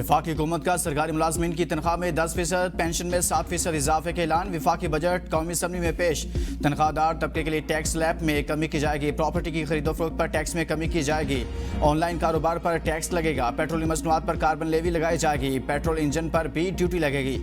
वफाकी हुकूमत का सरकारी मुलाजमीन की तनख्वाह में 10%, पेंशन में 7% इजाफे का ऐलान। वफाकी बजट कौमी असम्बली में पेश। तनख्वाहदार तबके के लिए टैक्स स्लैब में कमी की जाएगी। प्रॉपर्टी की खरीदो फरोख्त पर टैक्स में कमी की जाएगी। ऑनलाइन कारोबार पर टैक्स लगेगा। पेट्रोलियम मसनूआत पर कार्बन लेवी लगाई जाएगी। पेट्रोल इंजन पर भी ड्यूटी लगेगी।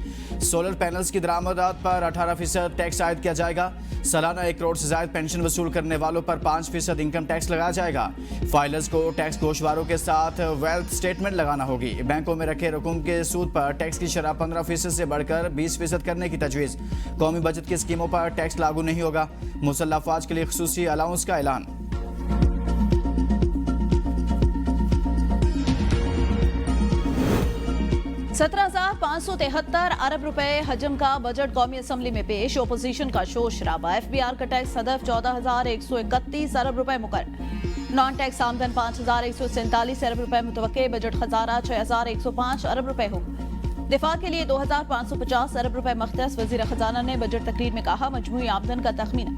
सोलर पैनल्स की दरामदात पर 18% टैक्स आयद किया जाएगा। सालाना 1 करोड़ से ज्यादा पेंशन वसूल करने वालों पर 5% इनकम टैक्स लगाया जाएगा। फाइलर्स को टैक्स गोशवारों के साथ वेल्थ स्टेटमेंट लगाना होगी। बैंकों में रखे रकूम के सूद पर टैक्स की शरह 15% से बढ़कर 20% करने की तजवीज़। कौमी बजट की स्कीमों पर टैक्स लागू नहीं होगा। मुसल्लह अफवाज के लिए खुसूसी अलाउंस का ऐलान। ₹17,573 अरब हजम का बजट कौमी असम्बली में पेश। ओपोजिशन का शोर शराबा। FBR का टैक्स हदफ 14,131 अरब रुपए मुकर्रर। नॉन टैक्स आमदन 5,147 अरब रुपए मुतवक्के। बजट खजाना 6,105 अरब रुपए हो। दिफा के लिए 2,550 अरब रुपए मख्तस। वजीर खजाना ने बजट तकरीर में कहा, मजमूई आमदन का तखमीना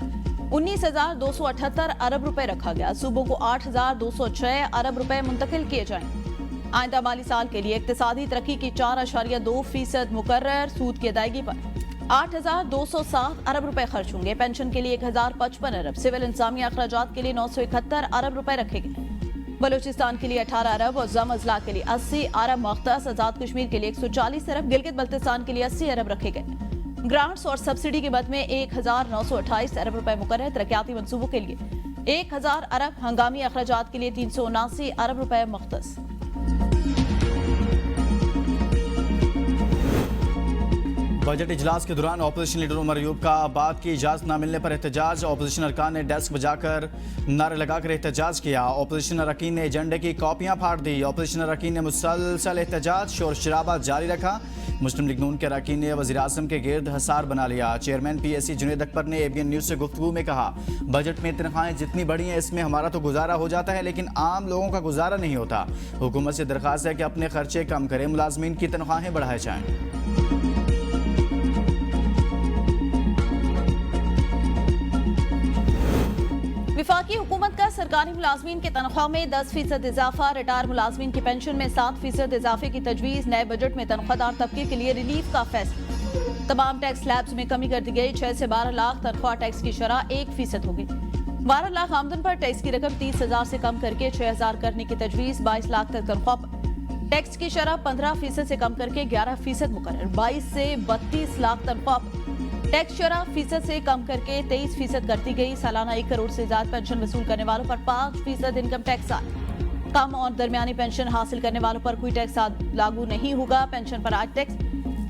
19,278 अरब रुपए रखा गया। सूबों को 8,206 अरब रुपए मुंतकिल किए जाएंगे। आइंदा माली साल के लिए इक्तिसादी तरक्की की 4.2% मुकर्रर। सूद की अदायगी पर 8,207 अरब रुपए खर्च होंगे। पेंशन के लिए 1,055 अरब। सिविल इंतजामिया अखराजात के लिए 971 अरब रुपए रखे गए। बलूचिस्तान के लिए 18 अरब और जम अजला के लिए 80 अरब मख्तस। आजाद कश्मीर के लिए 140 अरब। गिलगित बल्तिस्तान के लिए 80 अरब रखे गए। ग्रांट्स और सब्सिडी की मद में 1,928 अरब रुपए मुकर्रर। तरक्याती मंसूबों के लिए 1,000 अरब। हंगामी अखराजात के लिए 379 अरब रुपए मख्तस। बजट इजलास के दौरान अपोजिशन लीडर उमर अयूब का बात की इजाज़त न मिलने पर एहतजाज। अपोजिशन अरकान ने डेस्क बजाकर नारे लगाकर एहतजाज किया। अपोजिशन अरकान ने एजेंडे की कॉपियां फाड़ दी। अपोजिशन अरकान ने मुसलसल एहतजाज शोर शराबा जारी रखा। मुस्लिम लीग नून के अरकान ने वज़ीर आज़म के गिर्द हसार बना लिया। चेयरमैन PAC जुनैद अकबर ने ABN न्यूज़ से गुफ्तगू में कहा, बजट में तनख्वाहें जितनी बढ़ी हैं इसमें हमारा तो गुजारा हो जाता है, लेकिन आम लोगों का गुजारा नहीं होता। हुकूमत से दरख्वास्त है कि अपने खर्चे कम करें, मुलाजमीन की तनख्वाहें बढ़ाई जाएँ। विफाकी हुकूमत का सरकारी मुलाजमीन की तनख्वाह में 10% इजाफा। रिटायर मुलाजमीन की पेंशन में 7% इजाफे की तजवीज़। नए बजट में तनख्वाहदार तबके के लिए रिलीफ का फैसला। तमाम टैक्स स्लैब्स में कमी कर दी गई। 6 से 12 लाख तनख्वाह टैक्स की शरह 1% होगी। 12 लाख आमदन पर टैक्स की रकम 30,000 से कम करके 6,000 करने की तजवीज़। 22 लाख तक तनख्वाह पर टैक्स की शरह 15% से कम करके 11% मुकर्रर। 22 से 32 लाख तनख्वाह टैक्स शरह फीसद से कम करके 23% कर दी गई। सालाना 1 करोड़ से ज्यादा पेंशन वसूल करने वालों पर 5% इनकम टैक्स आए। कम और दरमियानी पेंशन हासिल करने वालों पर कोई टैक्स लागू नहीं होगा। पेंशन पर आज टैक्स।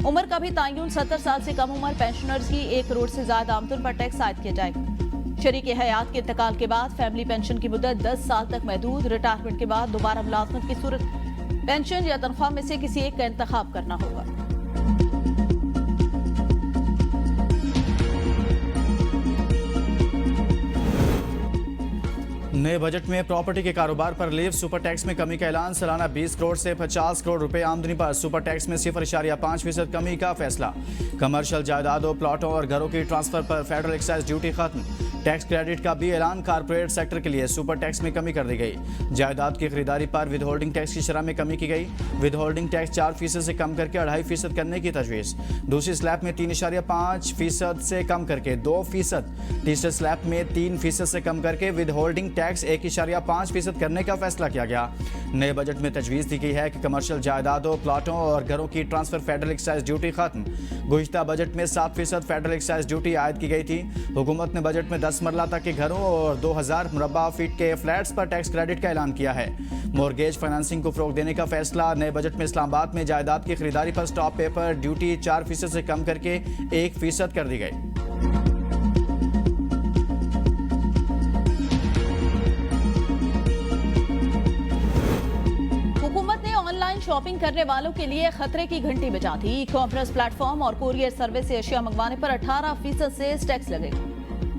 उम्र का भी तयन। 70 साल से कम उम्र पेंशनर्स की 1 करोड़ से ज्यादा आमदन पर टैक्स आयद किया जाएगा। शरीक हयात के इंतकाल के बाद फैमिली पेंशन की मुद्दत 10 साल तक महदूद। रिटायरमेंट के बाद दोबारा मुलाजमत की सूरत पेंशन या तनख्वाह में से किसी एक का इंतखाब करना होगा। नए बजट में प्रॉपर्टी के कारोबार पर रिलीफ। सुपर टैक्स में कमी का ऐलान। सालाना 20 करोड़ से 50 करोड़ रुपए आमदनी पर सुपर टैक्स में 0.5% कमी का फैसला। कमर्शियल जायदादों, प्लॉटों और घरों की ट्रांसफर पर फेडरल एक्साइज ड्यूटी खत्म। टैक्स क्रेडिट का भी ऐलान। कारपोरेट सेक्टर के लिए सुपर टैक्स में कमी कर दी गई। जायदाद की खरीदारी पर विद होल्डिंग टैक्स की शरह में कमी की गई। विद होल्डिंग टैक्स 4% से कम करके 2.5% करने की तजवीज़। दूसरी स्लैब में 3.5% से कम करके 2%। तीसरे स्लैब में 3% से कम करके विद होल्डिंग टैक्स 1.5% करने का फैसला किया गया। नए बजट में तजवीज़ दी गई है कि कमर्शियल जायदादों, प्लॉटों और घरों की ट्रांसफर फेडरल एक्साइज ड्यूटी खत्म। गुज़िश्ता बजट में 7% फेडरल एक्साइज ड्यूटी आयद की गई थी। हुकूमत ने बजट में 10 मरला तक के घरों और 2000 मुरब्बा फीट के फ्लैट्स पर टैक्स क्रेडिट का ऐलान किया है। मॉर्गेज फाइनेंसिंग को फ़रोग़ देने का फैसला। नए बजट में इस्लामाबाद में जायदाद की खरीदारी पर स्टॉप पेपर ड्यूटी 4% से कम करके 1% कर दी गई। शॉपिंग करने वालों के लिए खतरे की घंटी बजा दी। ई कॉमर्स प्लेटफॉर्म और कोरियर सर्विस से अशिया मंगवाने पर 18% से टैक्स लगेगा।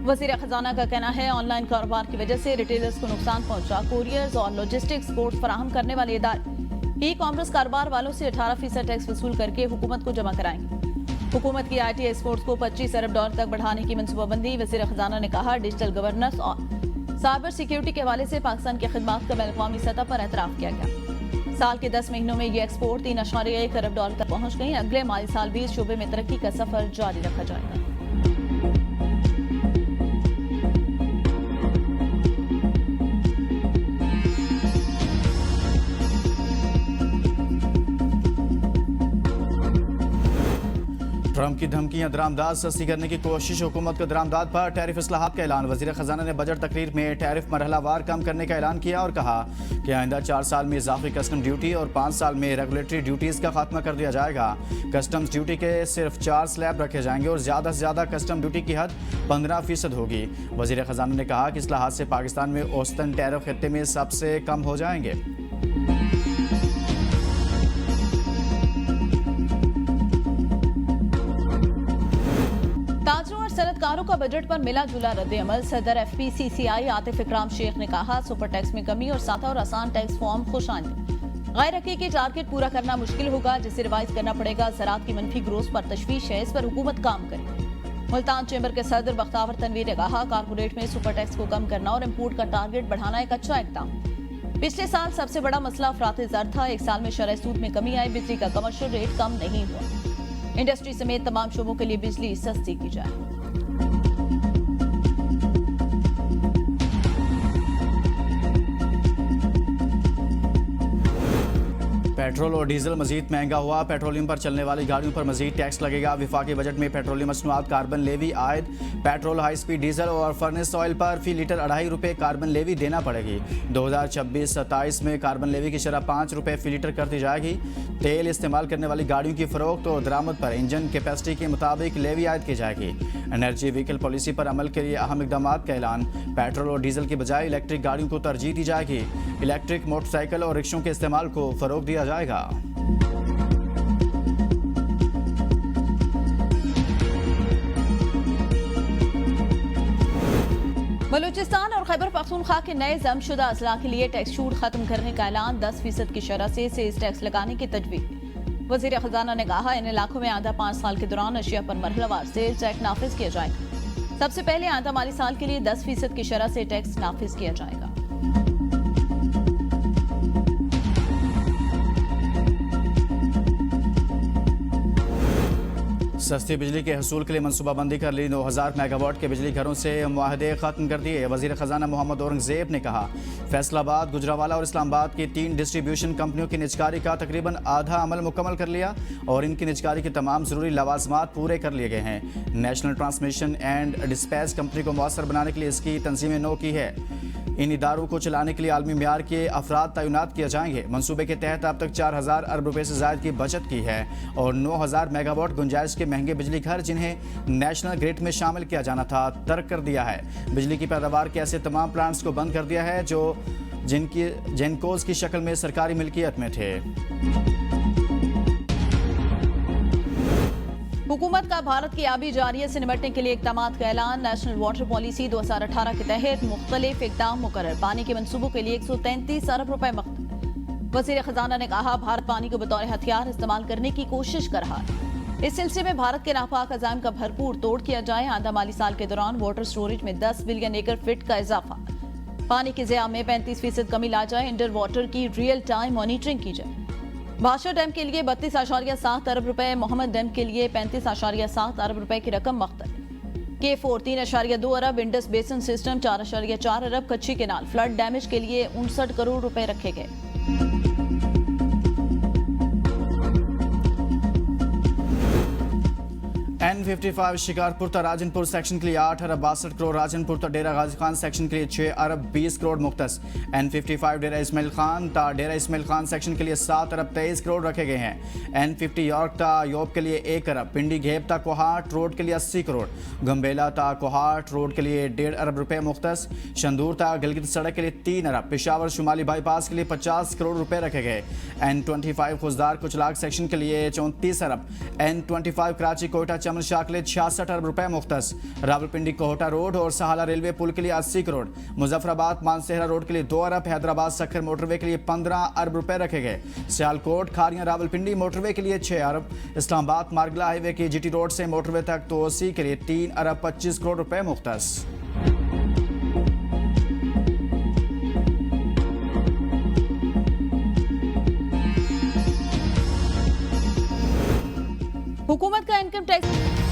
वज़ीर खजाना का कहना है, ऑनलाइन कारोबार की वजह से रिटेलर्स को नुकसान पहुंचा। कोरियर्स और लॉजिस्टिक्स सपोर्ट फराहम करने वाले इदारे ई कॉमर्स कारोबार वालों से 18% टैक्स वसूल करके हुकूमत को जमा कराएंगे। हुकूमत की IT एक्सपोर्ट्स को $25 अरब तक बढ़ाने की मनसूबाबंदी। वज़ीर खजाना ने कहा, डिजिटल गवर्नेंस और साइबर सिक्योरिटी के हवाले से पाकिस्तान की खिदमत का बैनुल अक़वामी सतह पर एतराफ़ किया गया। साल के 10 महीनों में ये एक्सपोर्ट 3.1 अरब डॉलर तक पहुंच गई। अगले माली साल भी इस शोबे में तरक्की का सफर जारी रखा जाएगा। ट्रंप की धमकियां, दरामदाद सस्ती करने की कोशिश, हुकूमत का दरामदाद पर टैरिफ इस्लाहात का ऐलान। वजीर खजाना ने बजट तकरीर में टैरिफ मरहलावार कम करने का ऐलान किया और कहा कि आइंदा 4 साल में इजाफी कस्टम ड्यूटी और 5 साल में रेगुलेटरी ड्यूटीज़ का खात्मा कर दिया जाएगा। कस्टम्स ड्यूटी के सिर्फ 4 स्लैब रखे जाएंगे और ज़्यादा से ज़्यादा कस्टम ड्यूटी की हद 15% होगी। वजीर खजाना ने कहा कि इस्लाहात से पाकिस्तान में औसतन टैरिफ खत्ते में सबसे कम हो जाएंगे। ताजरों और सनतकारों का बजट पर मिला जुला रद्द-ए-अमल। सदर FPCCI आतिफ इकराम शेख ने कहा, सुपर टैक्स में कमी और सादा और आसान टैक्स फॉर्म खुशाइंद। गैर हकीकी टारगेट पूरा करना मुश्किल होगा, जिसे रिवाइज करना पड़ेगा। ज़राअत की मनफी ग्रोथ पर तशवीश है, इस पर हुकूमत काम करे। मुल्तान चैम्बर के सदर बख्तावर तनवीर ने कहा, कारपोरेट में सुपर टैक्स को कम करना और इम्पोर्ट का टारगेट बढ़ाना एक अच्छा इक़दाम। पिछले साल सबसे बड़ा मसला अफरात ज़र था। 1 साल में शरह सूद में कमी आई, बिजली का कमर्शियल रेट कम नहीं हुआ। इंडस्ट्री समेत तमाम शोबों के लिए बिजली सस्ती की जाए। पेट्रोल और डीजल मजीद महंगा हुआ। पेट्रोलियम पर चलने वाली गाड़ियों पर मजीद टैक्स लगेगा। विफाकी बजट में पेट्रोलियम मसनूआत कार्बन लेवी आयद। पेट्रोल, हाई स्पीड डीजल और फर्नेस ऑयल पर फी लीटर 2.5 रुपये कार्बन लेवी देना पड़ेगी। 2026-27 में कार्बन लेवी की शरह 5 रुपये फी लीटर कर दी जाएगी। तेल इस्तेमाल करने वाली गाड़ियों की फरोख्त और दरामद पर इंजन कैपेसिटी के मुताबिक लेवी आयद की जाएगी। एनर्जी व्हीकल पॉलिसी पर अमल के लिए अहम इकदाम का ऐलान। पेट्रोल और डीजल की बजाय इलेक्ट्रिक गाड़ियों को तरजीह दी जाएगी। इलेक्ट्रिक मोटरसाइकिल और रिक्शों के इस्तेमाल को फरोग दिया जाएगा। बलूचिस्तान और खैबर पख्तूनख्वा के नए जमशुदा असला के लिए टैक्स छूट खत्म करने का ऐलान। 10% की शरह से सेल्स टैक्स लगाने की तजवीज़। वजीर खजाना ने कहा, इन इलाकों में आधा 5 साल के दौरान अशिया पर मरहलावार सेल्स टैक्स नाफिज किया जाएगा। सबसे पहले आधा माली साल के लिए 10% की शरह से टैक्स नाफिज किया जाएगा। सस्ती बिजली के हसूल के लिए मनसूबाबंदी कर ली। 9000 मेगावाट के बिजली घरों से मुआहदे खत्म कर दिए। वजीर खजाना मोहम्मद औरंगजेब ने कहा, फैसलाबाद, गुजरावाला और इस्लामाबाद की 3 डिस्ट्रीब्यूशन कंपनियों की निजकारी का तकरीबन आधा अमल मुकम्मल कर लिया और इनकी निजकारी के तमाम जरूरी लवाजमात पूरे कर लिए गए हैं। National transmission and dispatch company को मौसर बनाने के लिए इसकी तंजीमें नो की है। इन इदारों को चलाने के लिए आलमी मियार के अफराद तैनात किए जाएंगे। मनसूबे के तहत अब तक 4000 अरब रुपए से ज़ायद की बचत की है और 9000 मेगावाट गुंजाइश के महंगे बिजली घर जिन्हें नेशनल ग्रिड में शामिल किया जाना था तर्क कर दिया है। बिजली की पैदावार के ऐसे तमाम प्लांट्स को बंद कर दिया है जो जिनकी जेनकोज की शक्ल में सरकारी मिल्कियत में थे। हुकूमत का भारत की आबी जारियत से निपटने के लिए इक़दामात का ऐलान। नेशनल वाटर पॉलिसी 2018 के तहत मुख्तलिफ इक़दाम मुकर्रर। पानी के मंसूबों के लिए 133 अरब रुपए मख्त। वज़ीर ख़जाना ने कहा, भारत पानी को बतौर हथियार इस्तेमाल करने की कोशिश कर रहा है। इस सिलसिले में भारत के नापाक अज़ाइम का भरपूर तोड़ किया जाए। आंधा माली साल के दौरान वाटर स्टोरेज में 10 बिलियन एकड़ फीट का इजाफा। पानी की ज़िया में 35% कमी ला जाए। अंडर वाटर की रियल टाइम मॉनिटरिंग की जाए। भाषा डैम के लिए 32.7 अरब रुपए, मोहम्मद डैम के लिए 35.7 अरब रुपए की रकम मख्तर। K4 3.2 अरब, इंडस बेसिन सिस्टम 4.4 अरब, कच्ची केनाल फ्लड डैमेज के लिए 59 करोड़ रुपए रखे गए। N55 शिकारपुर ता राजनपुर सेक्शन के लिए 8 अरब 62 करोड़, राजनपुर ता डेरा गाजी खान सेक्शन के लिए 6 अरब 20 करोड़ मुख्तस। N55 डेरा इस्माइल खान ता डेरा इस्माइल खान सेक्शन के लिए 7 अरब 23 करोड़ रखे गए हैं। N50 यॉर्क ता योब के लिए 1 अरब, पिंडी घेब ता कोहाट रोड के लिए 80 करोड़, गम्बेला ता कोहाट रोड के लिए 1.5 अरब रुपए मुख्तस। शंदूर ता गिलगित सड़क के लिए 3 अरब, पेशावर शुमाली बाईपास के लिए 50 करोड़ रुपए रखे गए। N25 खुजदार कुचलाग सेक्शन के लिए 34 अरब, N25 कराची कोयटा चमन शाह के लिए 66 अरब रुपए मुख्तस। रावलपिंडी कोहटा रोड और सहाला रेलवे पुल के लिए 80 करोड़, मुजफ्फराबाद मानसेहरा रोड के लिए 2 अरब, हैदराबाद सखर मोटरवे के लिए 15 अरब रुपए रखे गए। सियालकोट खारियां रावलपिंडी मोटरवे के लिए 6 अरब, इस्लामाबाद मार्गला हाईवे की GT रोड से मोटरवे तक तोसी के लिए 3 अरब 25 करोड़ रुपए मुख्तस। Income tax